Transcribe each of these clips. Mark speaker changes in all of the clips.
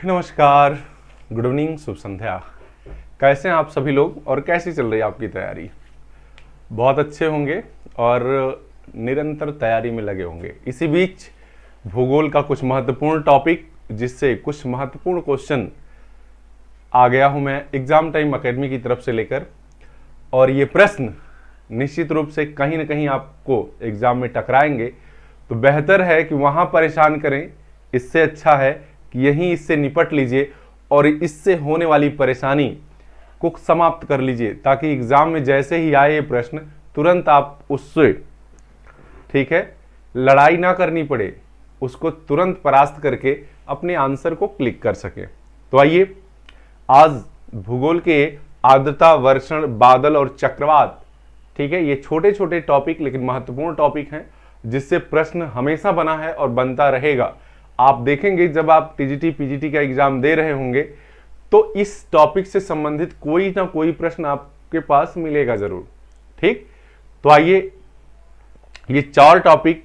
Speaker 1: नमस्कार, good evening, शुभ संध्या। कैसे हैं आप सभी लोग और कैसी चल रही है आपकी तैयारी? बहुत अच्छे होंगे और निरंतर तैयारी में लगे होंगे। इसी बीच भूगोल का कुछ महत्वपूर्ण टॉपिक, जिससे कुछ महत्वपूर्ण क्वेश्चन आ गया हूं मैं एग्जाम टाइम अकेडमी की तरफ से लेकर, और ये प्रश्न निश्चित रूप से कहीं ना कहीं आपको एग्जाम में टकराएंगे। तो बेहतर है कि वहां परेशान करें, इससे अच्छा है कि यहीं इससे निपट लीजिए और इससे होने वाली परेशानी को समाप्त कर लीजिए, ताकि एग्जाम में जैसे ही आए ये प्रश्न तुरंत आप उससे, ठीक है, लड़ाई ना करनी पड़े, उसको तुरंत परास्त करके अपने आंसर को क्लिक कर सके। तो आइए, आज भूगोल के आर्द्रता, वर्षण, बादल और चक्रवात, ठीक है, ये छोटे छोटे टॉपिक लेकिन महत्वपूर्ण टॉपिक हैं, जिससे प्रश्न हमेशा बना है और बनता रहेगा। आप देखेंगे जब आप टीजीटी पीजीटी का एग्जाम दे रहे होंगे तो इस टॉपिक से संबंधित कोई ना कोई प्रश्न आपके पास मिलेगा जरूर। ठीक, तो आइए, ये 4 टॉपिक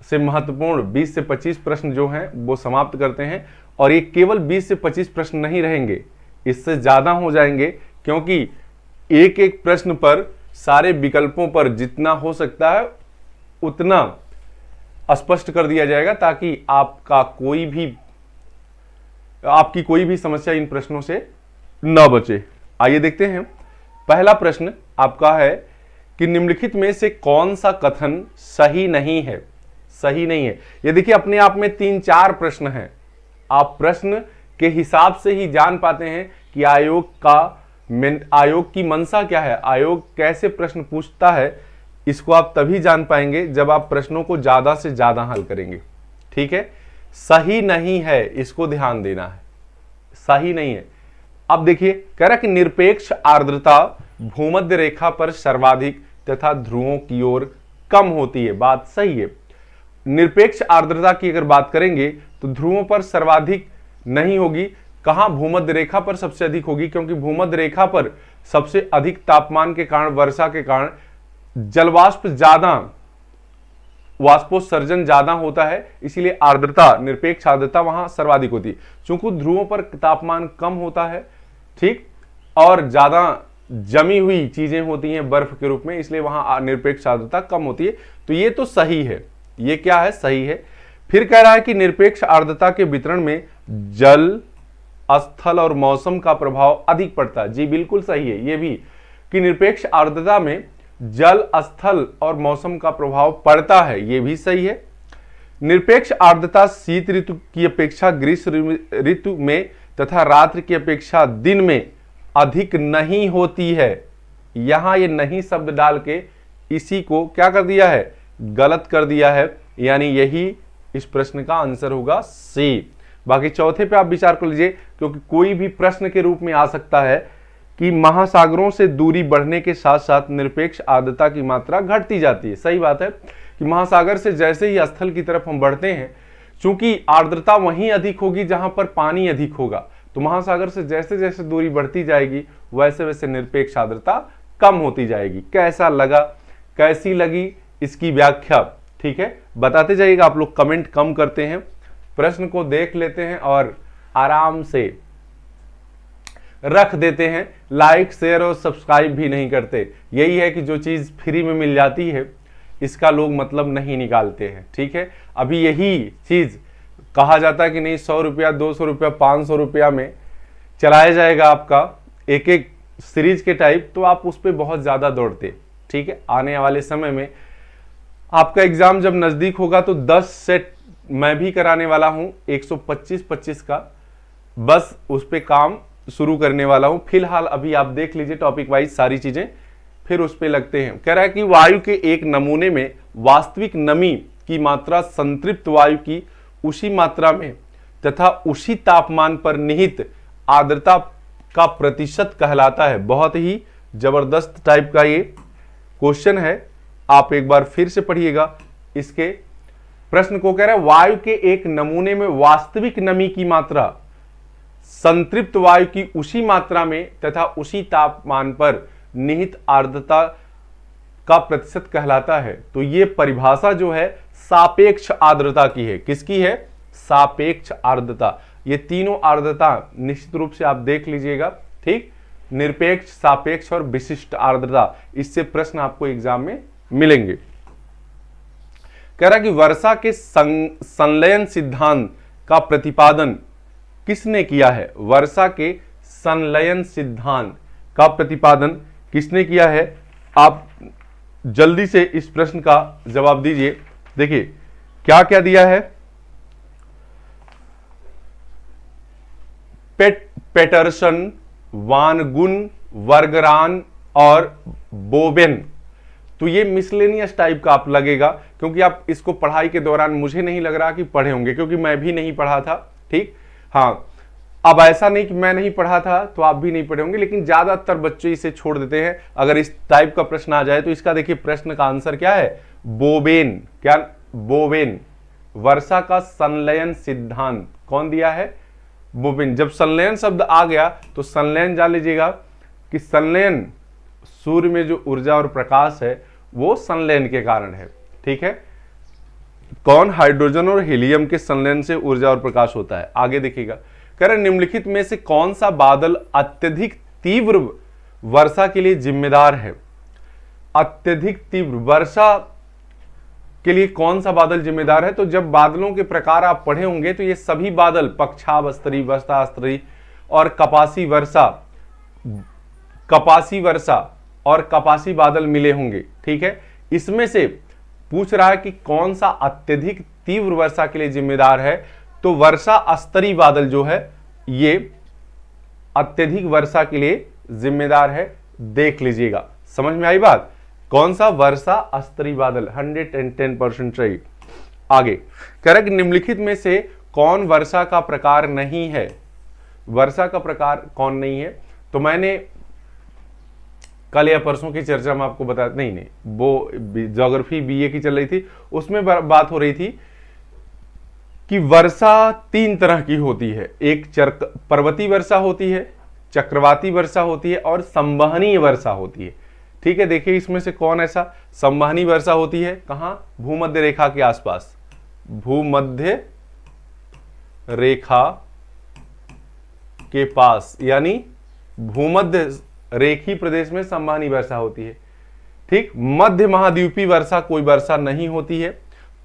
Speaker 1: से महत्वपूर्ण 20 से 25 प्रश्न जो हैं वो समाप्त करते हैं। और ये केवल 20 से 25 प्रश्न नहीं रहेंगे, इससे ज्यादा हो जाएंगे, क्योंकि एक एक प्रश्न पर, सारे विकल्पों पर जितना हो सकता है उतना स्पष्ट कर दिया जाएगा, ताकि आपकी कोई भी समस्या इन प्रश्नों से न बचे। आइए देखते हैं। पहला प्रश्न आपका है कि निम्नलिखित में से कौन सा कथन सही नहीं है? सही नहीं है, ये देखिए अपने आप में 3-4 प्रश्न हैं। आप प्रश्न के हिसाब से ही जान पाते हैं कि आयोग की मंशा क्या है, आयोग कैसे प्रश्न पूछता है। इसको आप तभी जान पाएंगे जब आप प्रश्नों को ज्यादा से ज्यादा हल करेंगे। ठीक है, सही नहीं है, इसको ध्यान देना है, सही नहीं है। अब देखिए, कह रहा कि निरपेक्ष आर्द्रता भूमध्य रेखा पर सर्वाधिक तथा ध्रुवों की ओर कम होती है। बात सही है। निरपेक्ष आर्द्रता की अगर बात करेंगे तो ध्रुवों पर सर्वाधिक नहीं होगी। कहां? भूमध्य रेखा पर सबसे अधिक होगी, क्योंकि भूमध्य रेखा पर सबसे अधिक तापमान के कारण, वर्षा के कारण जलवाष्प ज्यादा, वाष्पोत्सर्जन ज्यादा होता है, इसीलिए आर्द्रता, निरपेक्ष आर्द्रता वहां सर्वाधिक होती है। चूंकि ध्रुवों पर तापमान कम होता है, ठीक, और ज्यादा जमी हुई चीजें होती हैं बर्फ के रूप में, इसलिए वहां निरपेक्ष आर्द्रता कम होती है। तो ये तो सही है, ये क्या है? सही है। फिर कह रहा है कि निरपेक्ष आर्द्रता के वितरण में जल, स्थल और मौसम का प्रभाव अधिक पड़ता है। जी बिल्कुल सही है ये भी, कि निरपेक्ष आर्द्रता में जल, स्थल और मौसम का प्रभाव पड़ता है, ये भी सही है। निरपेक्ष आर्द्रता शीत ऋतु की अपेक्षा ग्रीष्म ऋतु में तथा रात्रि की अपेक्षा दिन में अधिक नहीं होती है। यहां ये नहीं शब्द डाल के इसी को क्या कर दिया है? गलत कर दिया है, यानी यही इस प्रश्न का आंसर होगा सी। बाकी चौथे पे आप विचार कर लीजिए, क्योंकि कोई भी प्रश्न के रूप में आ सकता है कि महासागरों से दूरी बढ़ने के साथ साथ निरपेक्ष आर्द्रता की मात्रा घटती जाती है। सही बात है कि महासागर से जैसे ही स्थल की तरफ हम बढ़ते हैं, चूंकि आर्द्रता वहीं अधिक होगी जहां पर पानी अधिक होगा, तो महासागर से जैसे जैसे दूरी बढ़ती जाएगी वैसे वैसे निरपेक्ष आर्द्रता कम होती जाएगी। कैसा लगा, कैसी लगी इसकी व्याख्या, ठीक है, बताते जाइएगा। आप लोग कमेंट कम करते हैं, प्रश्न को देख लेते हैं और आराम से रख देते हैं, लाइक, शेयर और सब्सक्राइब भी नहीं करते। यही है कि जो चीज फ्री में मिल जाती है इसका लोग मतलब नहीं निकालते हैं। ठीक है, अभी यही चीज कहा जाता है कि नहीं 100 रुपया, 200 रुपया, 500 रुपया में चलाया जाएगा आपका एक एक सीरीज के टाइप, तो आप उस पर बहुत ज्यादा दौड़ते। ठीक है, आने वाले समय में आपका एग्जाम जब नजदीक होगा तो 10 सेट मैं भी कराने वाला हूं, 125-25 का, बस उस पर काम शुरू करने वाला हूं। फिलहाल अभी आप देख लीजिए टॉपिक वाइज सारी चीजें, फिर उस पे लगते हैं। कह रहा है कि वायु के एक नमूने में वास्तविक नमी की मात्रा संतृप्त वायु की उसी मात्रा में तथा उसी तापमान पर निहित आर्द्रता का प्रतिशत कहलाता है। बहुत ही जबरदस्त टाइप का ये क्वेश्चन है, आप एक बार फिर से पढ़िएगा इसके प्रश्न को। कह रहा है वायु के एक नमूने में वास्तविक नमी की मात्रा संतृप्त वायु की उसी मात्रा में तथा उसी तापमान पर निहित आर्द्रता का प्रतिशत कहलाता है। तो ये परिभाषा जो है सापेक्ष आर्द्रता की है। किसकी है? सापेक्ष आर्द्रता। ये तीनों आर्द्रता निश्चित रूप से आप देख लीजिएगा, ठीक। निरपेक्ष, सापेक्ष और विशिष्ट आर्द्रता, इससे प्रश्न आपको एग्जाम में मिलेंगे। कह रहा कि वर्षा के संलयन सिद्धांत का प्रतिपादन किसने किया है? वर्षा के संलयन सिद्धांत का प्रतिपादन किसने किया है? आप जल्दी से इस प्रश्न का जवाब दीजिए। देखिए क्या क्या दिया है, पेटरसन, वानगुन, वर्गरान और बोबेन। तो ये मिसलेनियस टाइप का आप लगेगा, क्योंकि आप इसको पढ़ाई के दौरान मुझे नहीं लग रहा कि पढ़े होंगे, क्योंकि मैं भी नहीं पढ़ा था, ठीक। हाँ, अब ऐसा नहीं कि मैं नहीं पढ़ा था तो आप भी नहीं पढ़े होंगे, लेकिन ज्यादातर बच्चे इसे छोड़ देते हैं। अगर इस टाइप का प्रश्न आ जाए तो इसका देखिए प्रश्न का आंसर क्या है? बोबेन। क्या? बोबेन। वर्षा का संलयन सिद्धांत कौन दिया है? बोबेन। जब संलयन शब्द आ गया तो संलयन जान लीजिएगा कि संलयन, सूर्य में जो ऊर्जा और प्रकाश है वो संलयन के कारण है, ठीक है। कौन? हाइड्रोजन और हीलियम के संलयन से ऊर्जा और प्रकाश होता है। आगे देखिएगा, कह रहे निम्नलिखित में से कौन सा बादल अत्यधिक तीव्र वर्षा के लिए जिम्मेदार है? अत्यधिक तीव्र वर्षा के लिए कौन सा बादल जिम्मेदार है? तो जब बादलों के प्रकार आप पढ़े होंगे तो ये सभी बादल पक्षाव स्तरीय, वर्षा स्तरीय और कपासी वर्षा और कपासी बादल मिले होंगे, ठीक है। इसमें से पूछ रहा है कि कौन सा अत्यधिक तीव्र वर्षा के लिए जिम्मेदार है, तो वर्षा स्तरीय बादल जो है ये अत्यधिक वर्षा के लिए जिम्मेदार है। देख लीजिएगा, समझ में आई बात? कौन सा? वर्षा स्तरीय बादल, 110% सही। आगे कह रहा है कि निम्नलिखित में से कौन वर्षा का प्रकार नहीं है? वर्षा का प्रकार कौन नहीं है? तो मैंने कल या परसों की चर्चा में आपको बता, नहीं वो ज्योग्राफी बीए की चल रही थी, उसमें बात हो रही थी कि वर्षा तीन तरह की होती है। एक पर्वतीय वर्षा होती है, चक्रवाती वर्षा होती है और संवहनीय वर्षा होती है, ठीक है। देखिए इसमें से कौन ऐसा? संवहनीय वर्षा होती है कहां? भूमध्य रेखा के आसपास, भूमध्य रेखा के पास, यानी भूमध्य रेखी प्रदेश में संवहनीय वर्षा होती है, ठीक। मध्य महाद्वीपीय वर्षा कोई वर्षा नहीं होती है।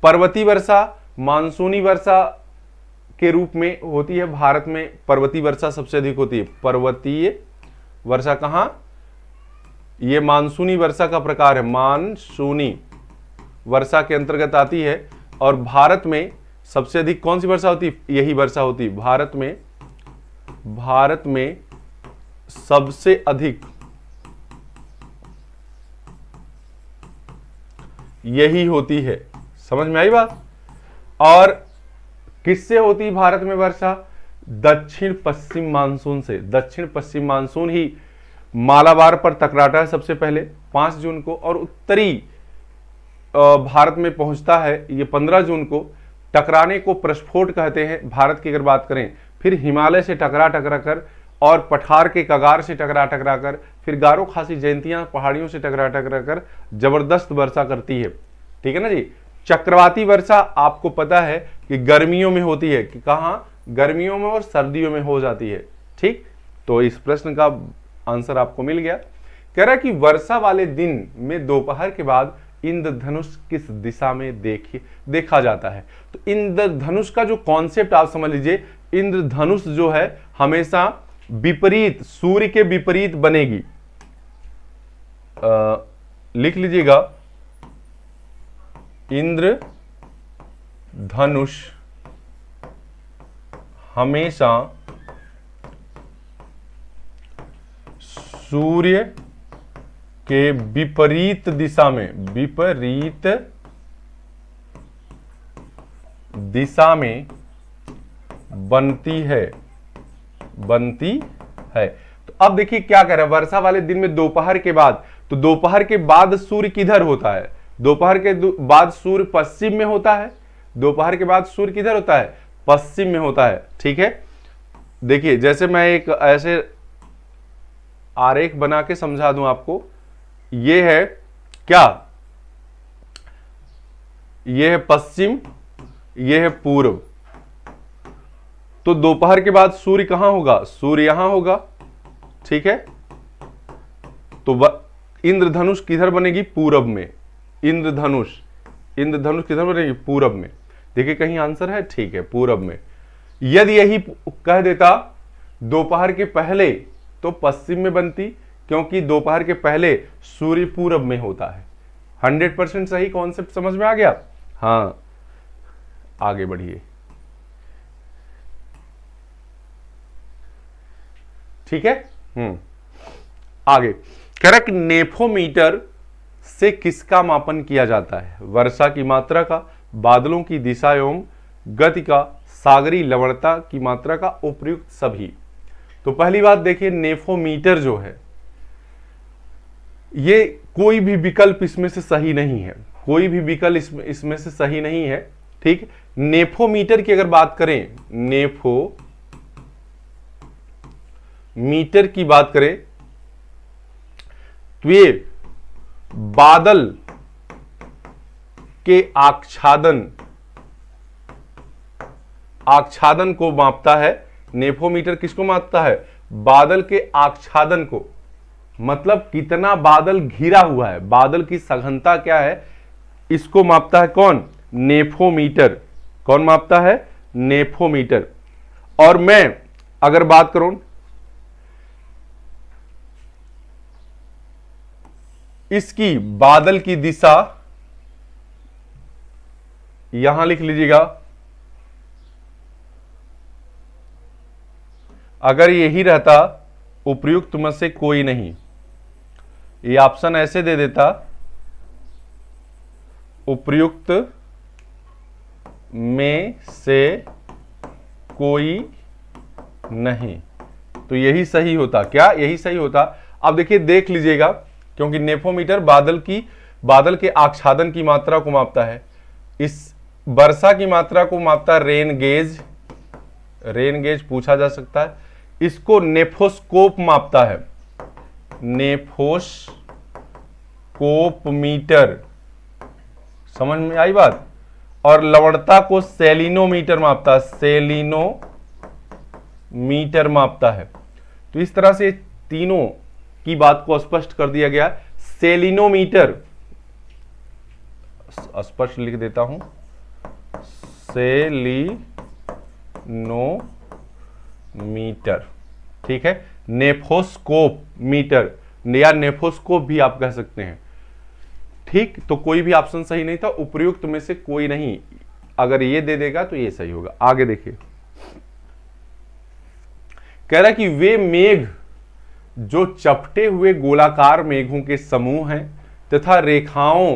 Speaker 1: पर्वतीय वर्षा मानसूनी वर्षा के रूप में होती है। भारत में पर्वतीय वर्षा सबसे अधिक होती है। पर्वतीय वर्षा कहां? ये मानसूनी वर्षा का प्रकार है, मानसूनी वर्षा के अंतर्गत आती है। और भारत में सबसे अधिक कौन सी वर्षा होती है? यही वर्षा होती है। भारत में सबसे अधिक यही होती है। समझ में आई बात? और किससे होती है भारत में वर्षा? दक्षिण पश्चिम मानसून से। दक्षिण पश्चिम मानसून ही मालाबार पर टकराता है सबसे पहले 5 जून को, और उत्तरी भारत में पहुंचता है ये 15 जून को। टकराने को प्रस्फोट कहते हैं भारत की अगर बात करें। फिर हिमालय से टकरा कर और पठार के कगार से टकरा कर, फिर गारो खासी जयंतियां पहाड़ियों से टकरा कर जबरदस्त वर्षा करती है, ठीक है ना जी। चक्रवाती वर्षा आपको पता है कि गर्मियों में होती है, कि कहां? गर्मियों में और सर्दियों में हो जाती है, ठीक। तो इस प्रश्न का आंसर आपको मिल गया। कह रहा है कि वर्षा वाले दिन में दोपहर के बाद इंद्रधनुष किस दिशा में देखा जाता है? तो इंद्रधनुष का जो कॉन्सेप्ट आप समझ लीजिए, इंद्रधनुष जो है हमेशा विपरीत, सूर्य के विपरीत बनेगी। लिख लीजिएगा, इंद्रधनुष हमेशा सूर्य के विपरीत दिशा में बनती है। तो अब देखिए क्या कह रहा है, वर्षा वाले दिन में दोपहर के बाद, तो दोपहर के बाद सूर्य किधर होता है? दोपहर के बाद सूर्य पश्चिम में होता है। दोपहर के बाद सूर्य किधर होता है? पश्चिम में होता है, ठीक है। देखिए जैसे मैं एक ऐसे आरेख बना के समझा दूं आपको, ये है क्या? ये है पश्चिम, ये है पूर्व, तो दोपहर के बाद सूर्य कहां होगा? सूर्य यहां होगा, ठीक है। तो इंद्रधनुष किधर बनेगी? पूरब में। इंद्रधनुष किधर बनेगी? पूरब में। देखिए कहीं आंसर है, ठीक है, पूरब में। यदि यही कह देता दोपहर के पहले तो पश्चिम में बनती, क्योंकि दोपहर के पहले सूर्य पूरब में होता है। 100% सही कॉन्सेप्ट समझ में आ गया? हाँ, आगे बढ़िए। ठीक है, आगे कह रहा है कि नेफोमीटर से किसका मापन किया जाता है? वर्षा की मात्रा का, बादलों की दिशा एवं गति का, सागरी लवणता की मात्रा का, उपयुक्त सभी। तो पहली बात देखिए, नेफोमीटर जो है ये कोई भी विकल्प इसमें से सही नहीं है, कोई भी विकल्प इसमें से सही नहीं है, ठीक। नेफोमीटर की अगर बात करें, नेफोमीटर की बात करें तो ये बादल के आच्छादन को मापता है। नेफोमीटर किसको मापता है? बादल के आच्छादन को, मतलब कितना बादल घिरा हुआ है, बादल की सघनता क्या है, इसको मापता है कौन? नेफोमीटर। कौन मापता है? नेफोमीटर। और मैं अगर बात करूं इसकी बादल की दिशा, यहां लिख लीजिएगा, अगर यही रहता उपयुक्त में से कोई नहीं, ये ऑप्शन ऐसे दे देता उपयुक्त में से कोई नहीं, तो यही सही होता। क्या यही सही होता? अब देखिए, देख लीजिएगा, क्योंकि नेफोमीटर बादल के आच्छादन की मात्रा को मापता है, इस वर्षा की मात्रा को मापता है रेन गेज पूछा जा सकता है, इसको नेफोस्कोप मापता है, नेफोस्कोप मीटर। समझ में आई बात? और लवणता को सेलिनोमीटर मापता है, सेलिनोमीटर मापता है। तो इस तरह से तीनों की बात को स्पष्ट कर दिया गया। सेलिनोमीटर स्पष्ट लिख देता हूं, सेलिनोमीटर, ठीक है। नेफोस्कोप मीटर या नेफोस्कोप भी आप कह सकते हैं, ठीक। तो कोई भी ऑप्शन सही नहीं था, उपयुक्त में से कोई नहीं। अगर ये दे देगा तो ये सही होगा। आगे देखिए, कह रहा है कि वे मेघ जो चपटे हुए गोलाकार मेघों के समूह हैं तथा रेखाओं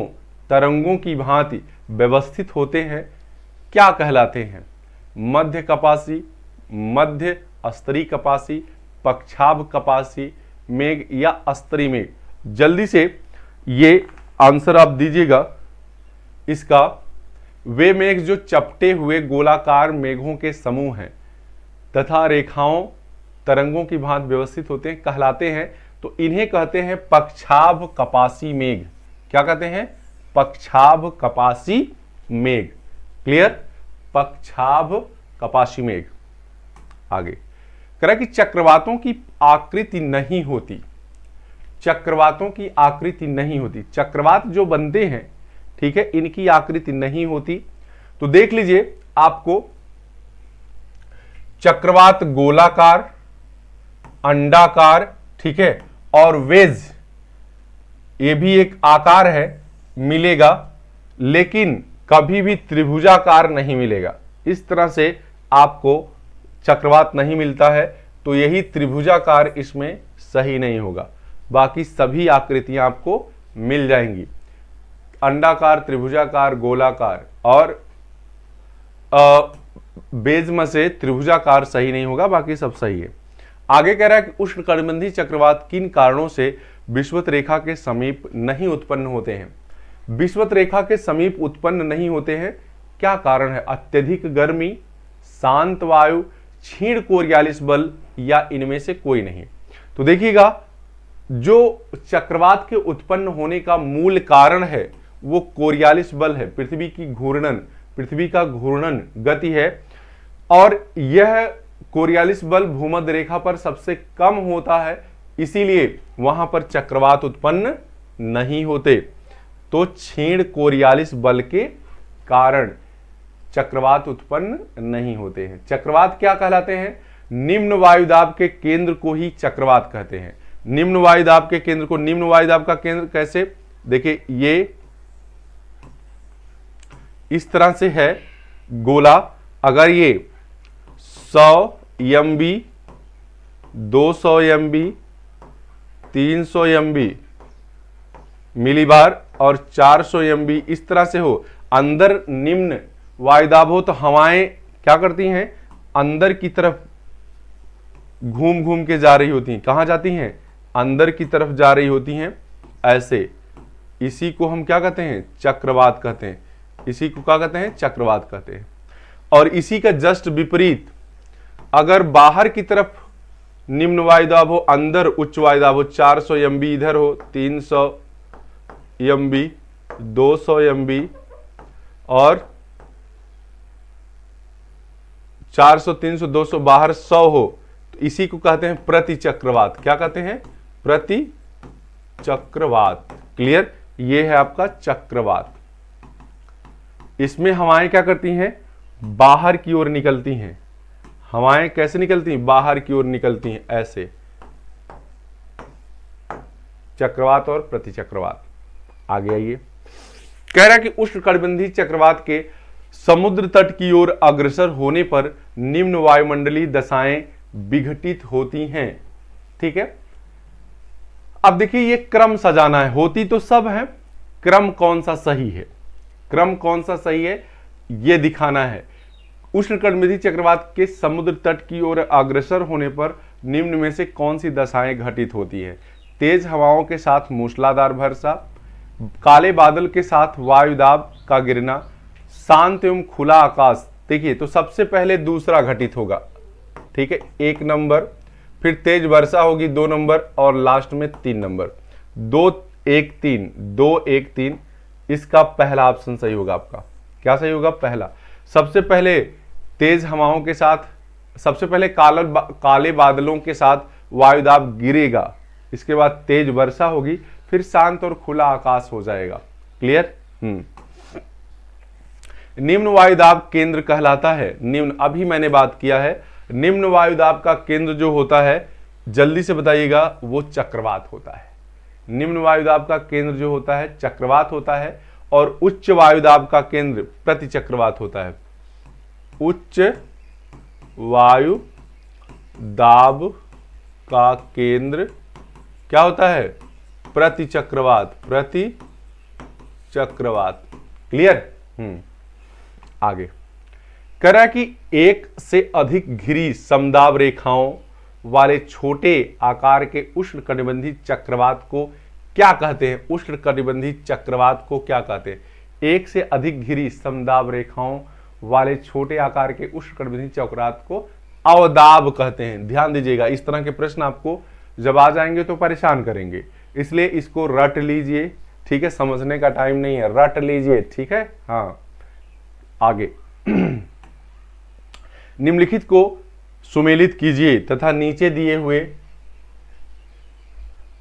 Speaker 1: तरंगों की भांति व्यवस्थित होते हैं, क्या कहलाते हैं? मध्य कपासी, मध्य अस्तरी कपासी, पक्षाभ कपासी मेघ या अस्तरी मेघ। जल्दी से ये आंसर आप दीजिएगा इसका। वे मेघ जो चपटे हुए गोलाकार मेघों के समूह हैं तथा रेखाओं तरंगों की भांति व्यवस्थित होते हैं, कहलाते हैं, तो इन्हें कहते हैं पक्षाभ कपासी मेघ। क्या कहते हैं? पक्षाभ कपासी मेघ। क्लियर? पक्षाभ कपासी मेघ। आगे कह रहा है कि चक्रवातों की आकृति नहीं होती, चक्रवातों की आकृति नहीं होती। चक्रवात जो बनते हैं, ठीक है, इनकी आकृति नहीं होती। तो देख लीजिए, आपको चक्रवात गोलाकार, अंडाकार, ठीक है, और वेज, ये भी एक आकार है, मिलेगा, लेकिन कभी भी त्रिभुजाकार नहीं मिलेगा। इस तरह से आपको चक्रवात नहीं मिलता है, तो यही त्रिभुजाकार इसमें सही नहीं होगा। बाकी सभी आकृतियां आपको मिल जाएंगी, अंडाकार, त्रिभुजाकार, गोलाकार, और बेज में से त्रिभुजाकार सही नहीं होगा, बाकी सब सही है। आगे कह रहा है कि उष्णकटिबंधीय चक्रवात किन कारणों से विषुवत रेखा के समीप नहीं उत्पन्न होते हैं? विषुवत रेखा के समीप उत्पन्न नहीं होते हैं, क्या कारण है? अत्यधिक गर्मी, शांत वायु, क्षीण कोरियालिस बल, या इनमें से कोई नहीं। तो देखिएगा, जो चक्रवात के उत्पन्न होने का मूल कारण है वो कोरियालिस बल है, पृथ्वी की घूर्णन, पृथ्वी का घूर्णन गति है। और यह कोरियालिस बल भूमध्य रेखा पर सबसे कम होता है, इसीलिए वहां पर चक्रवात उत्पन्न नहीं होते। तो क्षीण कोरियालिस बल के कारण चक्रवात उत्पन्न नहीं होते हैं। चक्रवात क्या कहलाते हैं? निम्न वायुदाब के केंद्र को ही चक्रवात कहते हैं। निम्न वायुदाब के केंद्र को, निम्न वायुदाब का केंद्र कैसे? देखिए ये इस तरह से है गोला। अगर ये 100 MB, 200 MB, 300 MB मिलीबार और 400 MB इस तरह से हो, अंदर निम्न वायुदाब हो, तो हवाएं क्या करती हैं? अंदर की तरफ घूम घूम के जा रही होती हैं। कहां जाती हैं? अंदर की तरफ जा रही होती हैं, ऐसे। इसी को हम क्या कहते हैं? चक्रवात कहते हैं। इसी को क्या कहते हैं? चक्रवात कहते हैं। और इसी का जस्ट विपरीत, अगर बाहर की तरफ निम्न वायुदाब हो, अंदर उच्च वायुदाब हो, 400 MB इधर हो, 300 MB, 200 MB और 400, 300, 200 बाहर 100 हो, तो इसी को कहते हैं प्रति चक्रवात। क्या कहते हैं? प्रति चक्रवात। क्लियर? ये है आपका चक्रवात। इसमें हवाएं क्या करती हैं? बाहर की ओर निकलती हैं। हवाएं कैसे निकलती हैं? बाहर की ओर निकलती हैं, ऐसे। चक्रवात और प्रतिचक्रवात। आगे आइए। कह रहा है कि उष्णकटिबंधीय चक्रवात के समुद्र तट की ओर अग्रसर होने पर निम्न वायुमंडलीय दशाएं विघटित होती हैं। ठीक है, अब देखिए ये क्रम सजाना है। होती तो सब है, क्रम कौन सा सही है, क्रम कौन सा सही है ये दिखाना है। उष्णकटिबंधीय चक्रवात के समुद्र तट की ओर अग्रसर होने पर निम्न में से कौन सी दशाएं घटित होती है? तेज हवाओं के साथ मूसलाधार वर्षा, काले बादल के साथ वायुदाब का गिरना, शांत एवं खुला आकाश। देखिए तो सबसे पहले दूसरा घटित होगा, ठीक है, 1 नंबर, फिर तेज वर्षा होगी 2 नंबर और लास्ट में 3 नंबर। 2 1 3, 2 1 3, इसका पहला ऑप्शन सही होगा आपका। क्या सही होगा? पहला। सबसे पहले तेज हवाओं के साथ, सबसे पहले काले बादलों के साथ वायुदाब गिरेगा, इसके बाद तेज वर्षा होगी, फिर शांत और खुला आकाश हो जाएगा। क्लियर? निम्न वायुदाब केंद्र कहलाता है, निम्न, अभी मैंने बात किया है, निम्न वायुदाब का केंद्र जो होता है, जल्दी से बताइएगा, वो चक्रवात होता है। निम्न वायुदाब का केंद्र जो होता है चक्रवात होता है, और उच्च वायुदाब का केंद्र प्रतिचक्रवात होता है। उच्च वायु दाब का केंद्र क्या होता है? प्रतिचक्रवात, प्रतिचक्रवात। क्लियर? आगे कह रहा है कि एक से अधिक घिरी समदाब रेखाओं वाले छोटे आकार के उष्णकटिबंधीय चक्रवात को क्या कहते हैं? उष्णकटिबंधीय चक्रवात को क्या कहते हैं? एक से अधिक घिरी समदाब रेखाओं वाले छोटे आकार के उष्णकटिबंधीय चक्रवात को अवदाब कहते हैं। ध्यान दीजिएगा, इस तरह के प्रश्न आपको जब आ जाएंगे तो परेशान करेंगे, इसलिए इसको रट लीजिए। ठीक है, समझने का टाइम नहीं है, रट लीजिए। ठीक है, हाँ। आगे निम्नलिखित को सुमेलित कीजिए तथा नीचे दिए हुए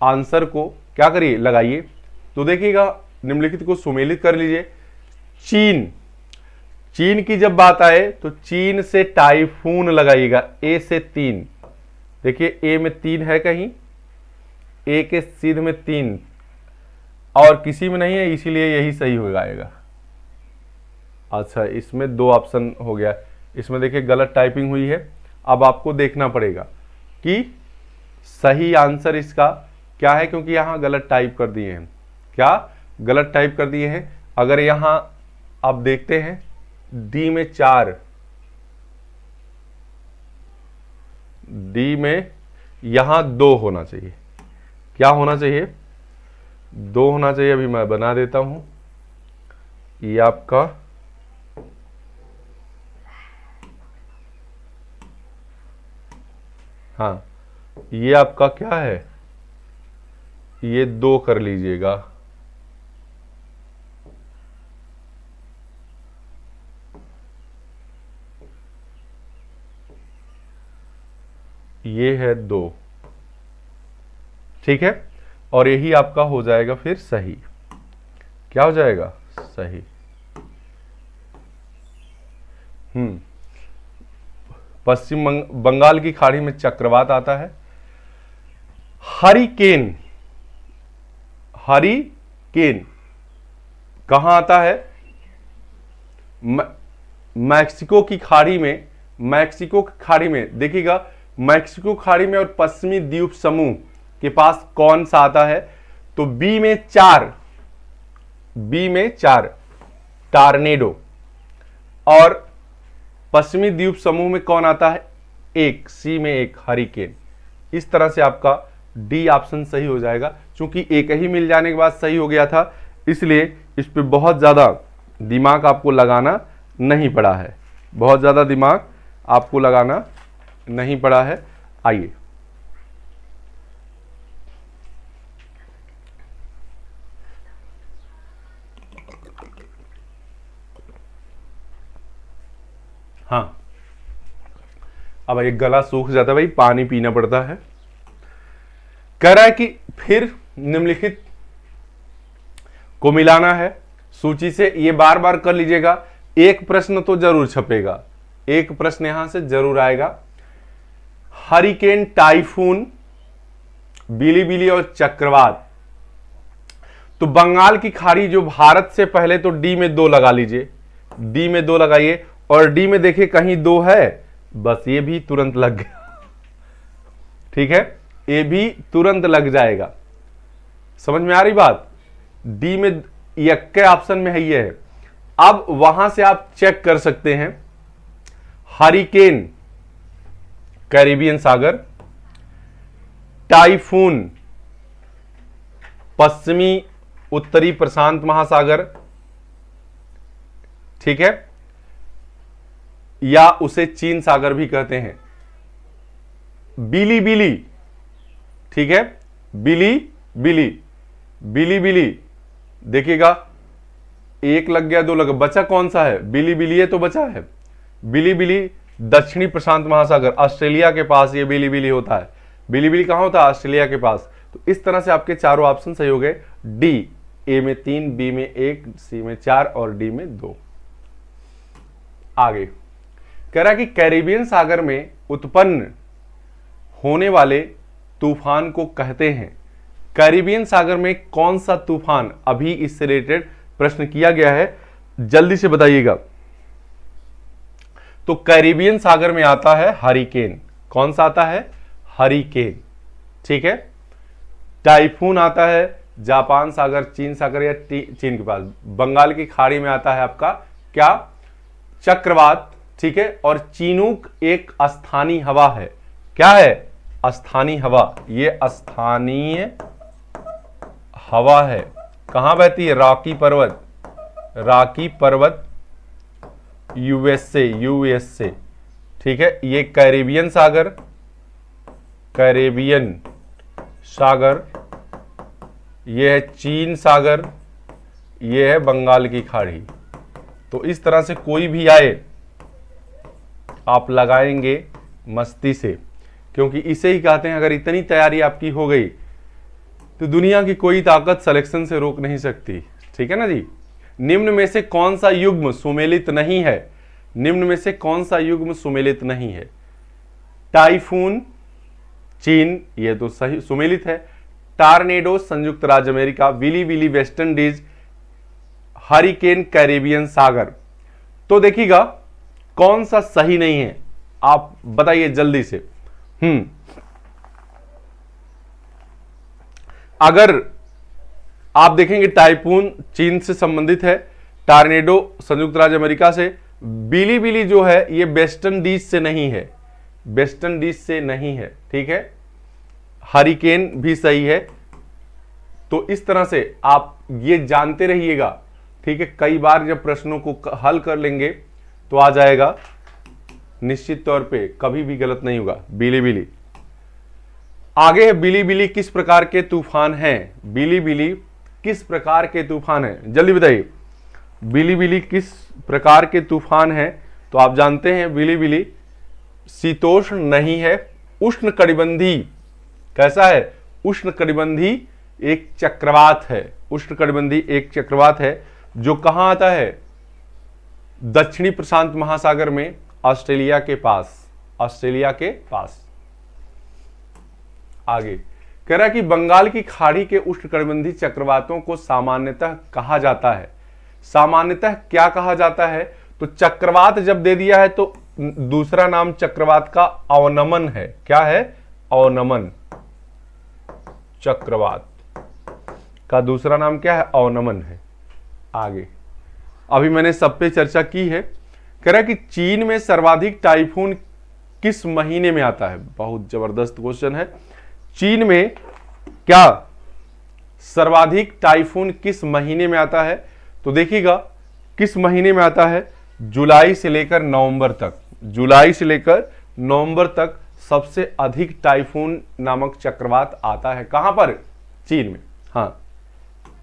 Speaker 1: आंसर को क्या करिए? लगाइए। तो देखिएगा, निम्नलिखित को सुमेलित कर लीजिए। चीन, चीन की जब बात आए तो चीन से टाइफून लगाइएगा। ए से 3, देखिए ए में 3 है कहीं, ए के सीध में 3 और किसी में नहीं है, इसीलिए यही सही हो जाएगा। अच्छा, इसमें 2 ऑप्शन हो गया, इसमें देखिए गलत टाइपिंग हुई है। अब आपको देखना पड़ेगा कि सही आंसर इसका क्या है, क्योंकि यहां गलत टाइप कर दिए हैं। क्या गलत टाइप कर दिए हैं? अगर यहां आप देखते हैं डी में 4, डी में यहां 2 होना चाहिए। क्या होना चाहिए? 2 होना चाहिए। अभी मैं बना देता हूं। ये आपका हाँ, ये आपका क्या है? ये 2 कर लीजिएगा। ये है 2, ठीक है, और यही आपका हो जाएगा फिर सही। क्या हो जाएगा? सही। पश्चिम बंगाल की खाड़ी में चक्रवात आता है। हरिकेन, हरिकेन कहां आता है? मैक्सिको की खाड़ी में, मैक्सिको की खाड़ी में देखिएगा, मैक्सिको खाड़ी में और पश्चिमी द्वीप समूह के पास कौन सा आता है? तो बी में 4, बी में 4 टार्नेडो, और पश्चिमी द्वीप समूह में कौन आता है? 1, सी में 1 हरिकेन। इस तरह से आपका डी ऑप्शन सही हो जाएगा। चूंकि एक ही मिल जाने के बाद सही हो गया था, इसलिए इस पे बहुत ज़्यादा दिमाग आपको लगाना नहीं पड़ा है, बहुत ज़्यादा दिमाग आपको लगाना नहीं पड़ा है। आइए हाँ, अब एक गला सूख जाता है भाई, पानी पीना पड़ता है। कह रहा है कि फिर निम्नलिखित को मिलाना है सूची से। ये बार बार कर लीजिएगा, एक प्रश्न तो जरूर छपेगा, एक प्रश्न यहां से जरूर आएगा। हरिकेन, टाइफून, बिलीबिली और चक्रवात। तो बंगाल की खाड़ी जो भारत से, पहले तो डी में 2 लगा लीजिए, डी में 2 लगाइए, और डी में देखिए कहीं 2 है, बस ये भी तुरंत लग गया, ठीक है, ये भी तुरंत लग जाएगा। समझ में आ रही बात? डी में यक्के ऑप्शन में है ये है। अब वहां से आप चेक कर सकते हैं, हरिकेन कैरिबियन सागर, टाइफून पश्चिमी उत्तरी प्रशांत महासागर, ठीक है, या उसे चीन सागर भी कहते हैं। बिलीबिली, ठीक है, बिलीबिली, बिलीबिली देखिएगा, 1 लग गया, 2 लग गया, बचा कौन सा है? बिलीबिली तो बचा है। बिलीबिली दक्षिणी प्रशांत महासागर, ऑस्ट्रेलिया के पास ये बिलीबिली होता है। बिलीबिली कहां होता है? ऑस्ट्रेलिया के पास। तो इस तरह से आपके चारों ऑप्शन सही हो गए। डी, ए में 3, बी में 1, सी में 4 और डी में 2। आगे कह रहा है कि कैरिबियन सागर में उत्पन्न होने वाले तूफान को कहते हैं। कैरिबियन सागर में कौन सा तूफान? अभी इससे रिलेटेड प्रश्न किया गया है, जल्दी से बताइएगा। तो कैरिबियन सागर में आता है हरिकेन। कौन सा आता है? हरिकेन, ठीक है। टाइफून आता है जापान सागर, चीन सागर या चीन के पास। बंगाल की खाड़ी में आता है आपका क्या? चक्रवात, ठीक है। और चीनूक एक स्थानीय हवा है। क्या है? स्थानीय हवा। ये स्थानीय हवा है। कहां बहती है? रॉकी पर्वत, रॉकी पर्वत यूएसए, ठीक है। ये कैरिबियन सागर, कैरिबियन सागर, ये है चीन सागर, ये है बंगाल की खाड़ी। तो इस तरह से कोई भी आए आप लगाएंगे मस्ती से, क्योंकि इसे ही कहते हैं अगर इतनी तैयारी आपकी हो गई तो दुनिया की कोई ताकत सिलेक्शन से रोक नहीं सकती, ठीक है ना जी। निम्न में से कौन सा युग्म सुमेलित नहीं है? निम्न में से कौन सा युग्म सुमेलित नहीं है? टाइफून चीन, ये तो सही सुमेलित है। टार्नेडो संयुक्त राज्य America, willy West Indies, hurricane Caribbean सागर। तो देखिएगा कौन सा सही नहीं है, आप बताइए जल्दी से। अगर आप देखेंगे टाइफून चीन से संबंधित है, टार्नेडो संयुक्त राज्य अमेरिका से, बिली जो है ये वेस्ट इंडीज से नहीं है, वेस्ट इंडीज से नहीं है, ठीक है। हरिकेन भी सही है। तो इस तरह से आप ये जानते रहिएगा, ठीक है। कई बार जब प्रश्नों को हल कर लेंगे तो आ जाएगा निश्चित तौर पे, कभी भी गलत नहीं होगा। बिली आगे है, बिली किस प्रकार के तूफान हैं? बिली किस प्रकार के तूफान हैं, जल्दी बताइए। बिली किस प्रकार के तूफान हैं? तो आप जानते हैं बिली शीतोष्ण नहीं है, उष्णकटिबंधी कैसा है? उष्णकटिबंधी एक चक्रवात है। उष्णकटिबंधी एक चक्रवात है जो कहां आता है? दक्षिणी प्रशांत महासागर में, ऑस्ट्रेलिया के पास। ऑस्ट्रेलिया के पास। आगे कह रहा है कि बंगाल की खाड़ी के उष्णकटिबंधी चक्रवातों को सामान्यतः कहा जाता है। सामान्यतः क्या कहा जाता है? तो चक्रवात जब दे दिया है तो दूसरा नाम चक्रवात का अवनमन है। क्या है? अवनमन। चक्रवात का दूसरा नाम क्या है? अवनमन है। आगे अभी मैंने सब पे चर्चा की है। कह रहा है कि चीन में सर्वाधिक टाइफून किस महीने में आता है? बहुत जबरदस्त क्वेश्चन है। चीन में क्या सर्वाधिक टाइफून किस महीने में आता है? तो देखिएगा किस महीने में आता है? जुलाई से लेकर नवंबर तक। जुलाई से लेकर नवंबर तक सबसे अधिक टाइफून नामक चक्रवात आता है। कहां पर? चीन में। हां,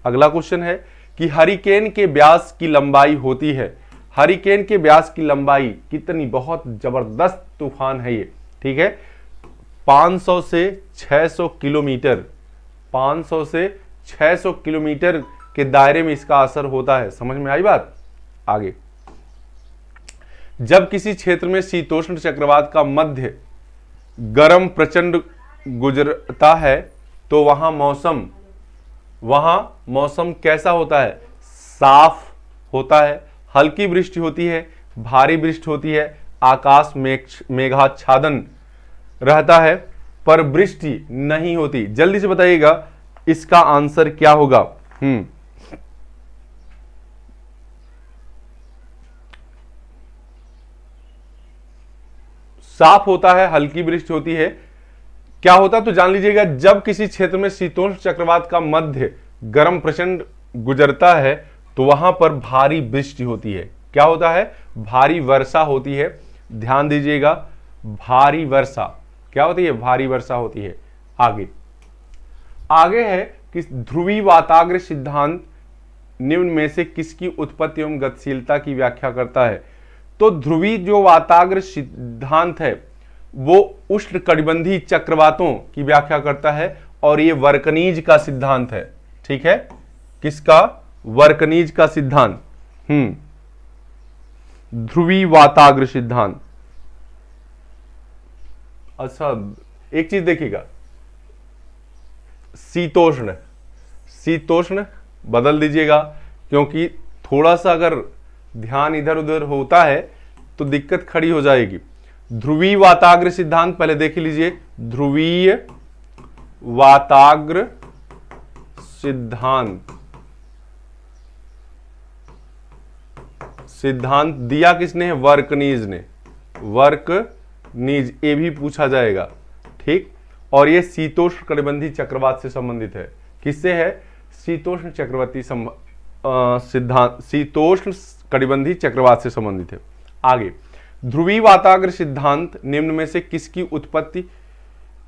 Speaker 1: अगला क्वेश्चन है कि हरिकेन के व्यास की लंबाई होती है। हरिकेन के व्यास की लंबाई कितनी? बहुत जबरदस्त तूफान है ये, ठीक है। 500 से 600 किलोमीटर, 500 से 600 किलोमीटर के दायरे में इसका असर होता है। समझ में आई बात? आगे जब किसी क्षेत्र में शीतोष्ण चक्रवात का मध्य गर्म प्रचंड गुजरता है तो वहां मौसम कैसा होता है? साफ होता है, हल्की वृष्टि होती है, भारी वृष्टि होती है, आकाश मेघाच्छादन रहता है पर वृष्टि नहीं होती। जल्दी से बताइएगा इसका आंसर क्या होगा? साफ होता है, हल्की वृष्टि होती है, क्या होता है तो जान लीजिएगा। जब किसी क्षेत्र में शीतोष्ण चक्रवात का मध्य गर्म प्रचंड गुजरता है तो वहां पर भारी वृष्टि होती है। क्या होता है? भारी वर्षा होती है। ध्यान दीजिएगा, भारी वर्षा क्या होती है? भारी वर्षा होती है। आगे है कि ध्रुवीय वाताग्र सिद्धांत निम्न में से किसकी उत्पत्ति एवं गतिशीलता की व्याख्या करता है? तो ध्रुवीय जो वाताग्र सिद्धांत है वो उष्णकटिबंधीय चक्रवातों की व्याख्या करता है और ये वर्कनीज का सिद्धांत है। ठीक है, किसका? वर्कनीज का सिद्धांत। ध्रुवीय वाताग्र सिद्धांत। अच्छा, एक चीज देखिएगा, शीतोष्ण बदल दीजिएगा, क्योंकि थोड़ा सा अगर ध्यान इधर उधर होता है तो दिक्कत खड़ी हो जाएगी। ध्रुवीय वाताग्र सिद्धांत पहले देख लीजिए। ध्रुवीय वाताग्र सिद्धांत दिया किसने है? वर्कनीज ने। वर्कनीज, ये भी पूछा जाएगा, ठीक। और ये शीतोष्ण कटिबंधीय चक्रवात से संबंधित है। किससे है? शीतोष्ण चक्रवर्ती सिद्धांत, शीतोष्ण कटिबंधीय चक्रवात से संबंधित है। आगे, ध्रुवीय वाताग्र सिद्धांत निम्न में से किसकी उत्पत्ति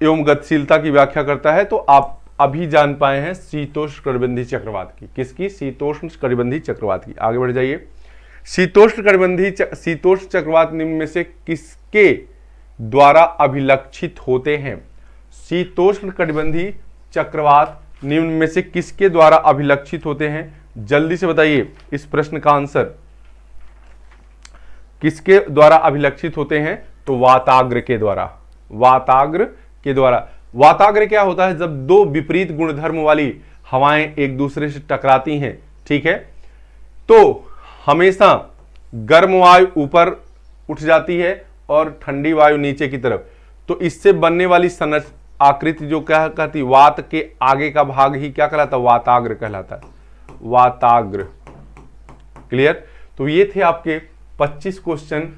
Speaker 1: एवं गतिशीलता की व्याख्या करता है? तो आप अभी जान पाए हैं, शीतोष्ण कटिबंधीय चक्रवात की। किसकी? शीतोष्ण कटिबंधीय चक्रवात की। आगे बढ़ जाइए। शीतोष्ण चक्रवात निम्न में से किसके द्वारा अभिलक्षित होते हैं? शीतोष्ण कटिबंधीय चक्रवात निम्न में से किसके द्वारा अभिलक्षित होते हैं? जल्दी से बताइए इस प्रश्न का आंसर। किसके द्वारा अभिलक्षित होते हैं? तो वाताग्र के द्वारा। वाताग्र के द्वारा। वाताग्र क्या होता है? जब दो विपरीत गुणधर्म वाली हवाएं एक दूसरे से टकराती हैं, ठीक है, तो हमेशा गर्म वायु ऊपर उठ जाती है और ठंडी वायु नीचे की तरफ। तो इससे बनने वाली आकृति जो क्या कहती? वात के आगे का भाग ही क्या कहलाता? वाताग्र कहलाता है। वाताग्र। क्लियर? तो ये थे आपके 25 क्वेश्चन,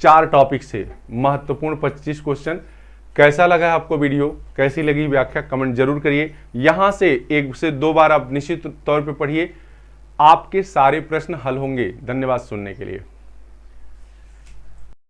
Speaker 1: 4 टॉपिक से महत्वपूर्ण 25 क्वेश्चन। कैसा लगा आपको वीडियो? कैसी लगी व्याख्या? कमेंट जरूर करिए। यहां से 1 से 2 बार आप निश्चित तौर पे पढ़िए, आपके सारे प्रश्न हल होंगे। धन्यवाद सुनने के लिए।